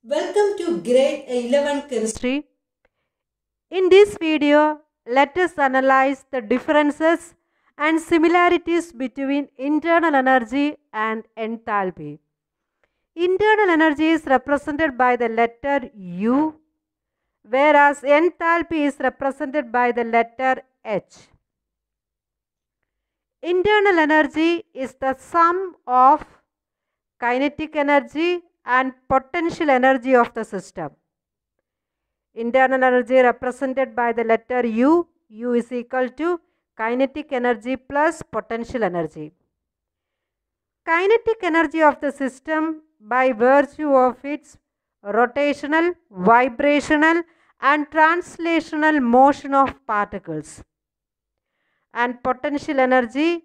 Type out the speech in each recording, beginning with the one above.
Welcome to Grade 11 Chemistry. In this video, let us analyze the differences and similarities between internal energy and enthalpy. Internal energy is represented by the letter U, whereas enthalpy is represented by the letter H. Internal energy is the sum of kinetic energy and potential energy of the system. Internal energy represented by the letter U. U is equal to kinetic energy plus potential energy. Kinetic energy of the system by virtue of its rotational, vibrational and translational motion of particles, and potential energy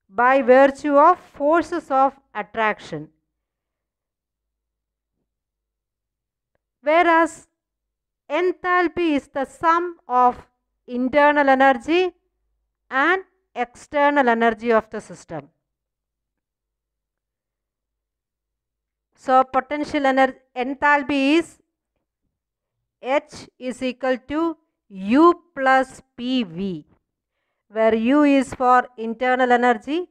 by virtue of forces of attraction. Whereas enthalpy is the sum of internal energy and external energy of the system. So, potential energy enthalpy is H is equal to U plus PV, where U is for internal energy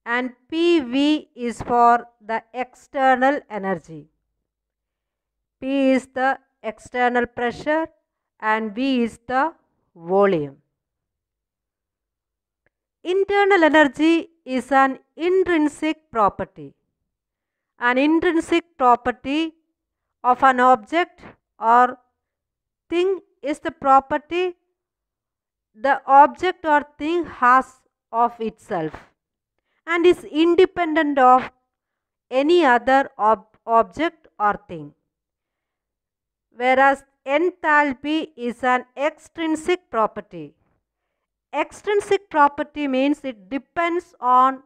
and PV is for the external energy. P is the external pressure and V is the volume. Internal energy is an intrinsic property. An intrinsic property of an object or thing is the property the object or thing has of itself and is independent of any other object or thing. Whereas enthalpy is an extrinsic property. Extrinsic property means it depends on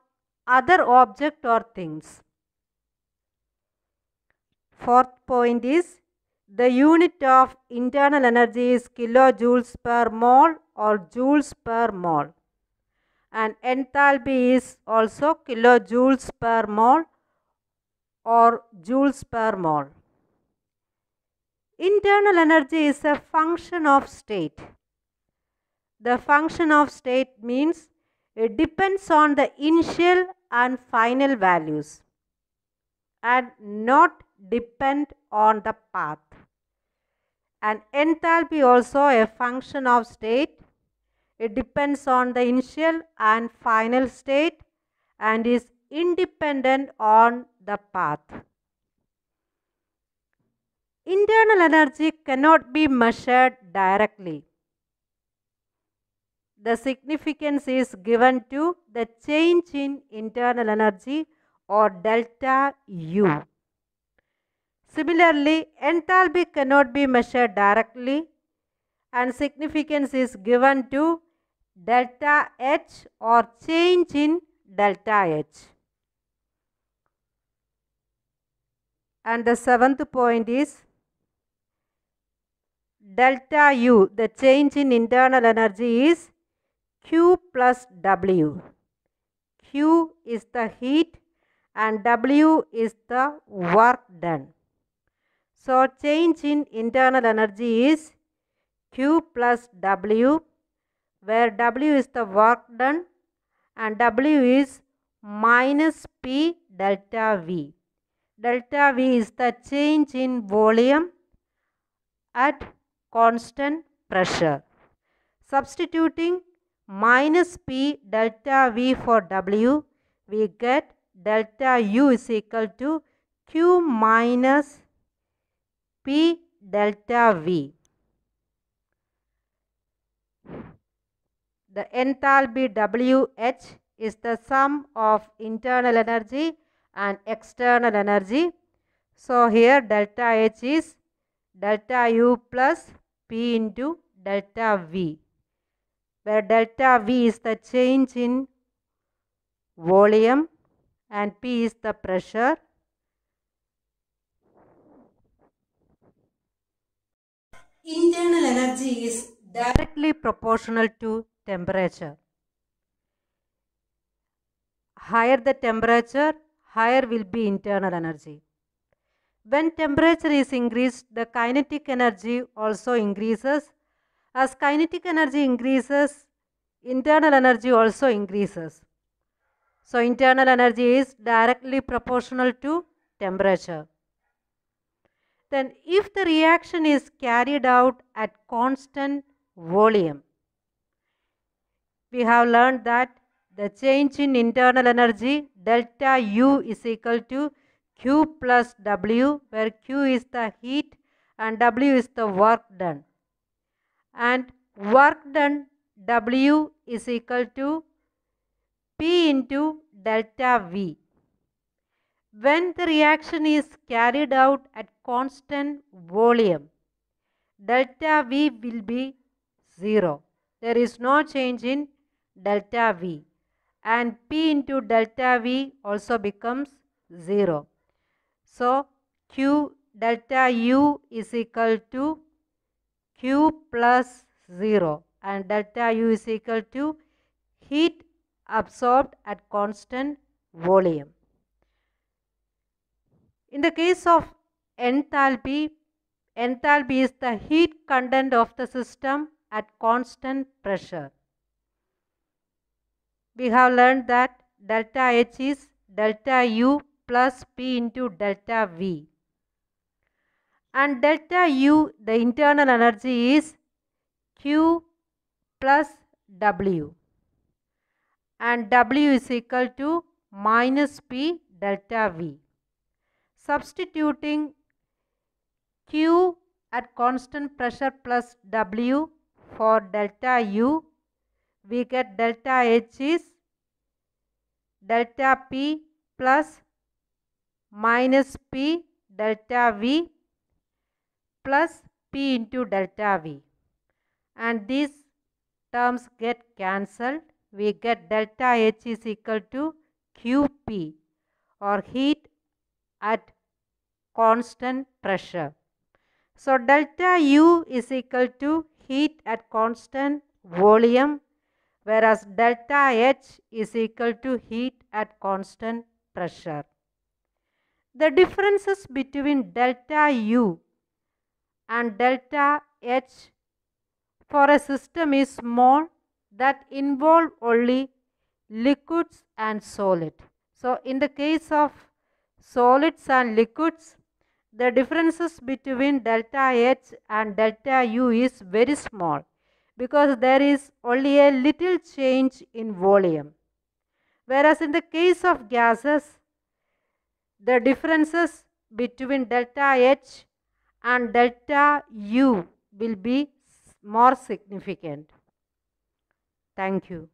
other object or things. Fourth point is the unit of internal energy is kilojoules per mole or joules per mole, and enthalpy is also kilojoules per mole or joules per mole. Internal energy is a function of state. The function of state means it depends on the initial and final values and not depend on the path. And enthalpy also a function of state. It depends on the initial and final state and is independent on the path. Internal energy cannot be measured directly. The significance is given to the change in internal energy or delta U. Similarly, enthalpy cannot be measured directly and significance is given to delta H or change in delta H. And the seventh point is delta U, the change in internal energy is Q plus W. Q is the heat and W is the work done. So, change in internal energy is Q plus W, where W is the work done and W is minus P delta V. Delta V is the change in volume at constant pressure. Substituting minus P delta V for W, we get delta U is equal to Q minus P delta V. The enthalpy WH is the sum of internal energy and external energy. So, here delta H is delta U plus P into delta V, where delta V is the change in volume and P is the pressure. Internal energy is directly proportional to temperature. Higher the temperature, higher will be internal energy. When temperature is increased, the kinetic energy also increases. As kinetic energy increases, internal energy also increases. So internal energy is directly proportional to temperature. Then if the reaction is carried out at constant volume, we have learned that the change in internal energy delta U is equal to Q plus W, where Q is the heat and W is the work done. And work done W is equal to P into delta V. When the reaction is carried out at constant volume, delta V will be 0. There is no change in delta V, and P into delta V also becomes 0. So Q delta U is equal to Q plus 0, and delta U is equal to heat absorbed at constant volume. In the case of enthalpy, enthalpy is the heat content of the system at constant pressure. We have learned that delta H is delta U plus P into delta V. And delta U, the internal energy is Q plus W. And W is equal to minus P delta V. Substituting Q at constant pressure plus W for delta U, we get delta H is delta P plus minus P delta V plus P into delta V, and these terms get cancelled. We get delta H is equal to QP, or heat at constant pressure. So delta U is equal to heat at constant volume, whereas delta H is equal to heat at constant pressure. The differences between delta U and delta H for a system is small, that involve only liquids and solid. So in the case of solids and liquids, the differences between delta H and delta U is very small, because there is only a little change in volume. Whereas in the case of gases, the differences between delta H and delta U will be more significant. Thank you.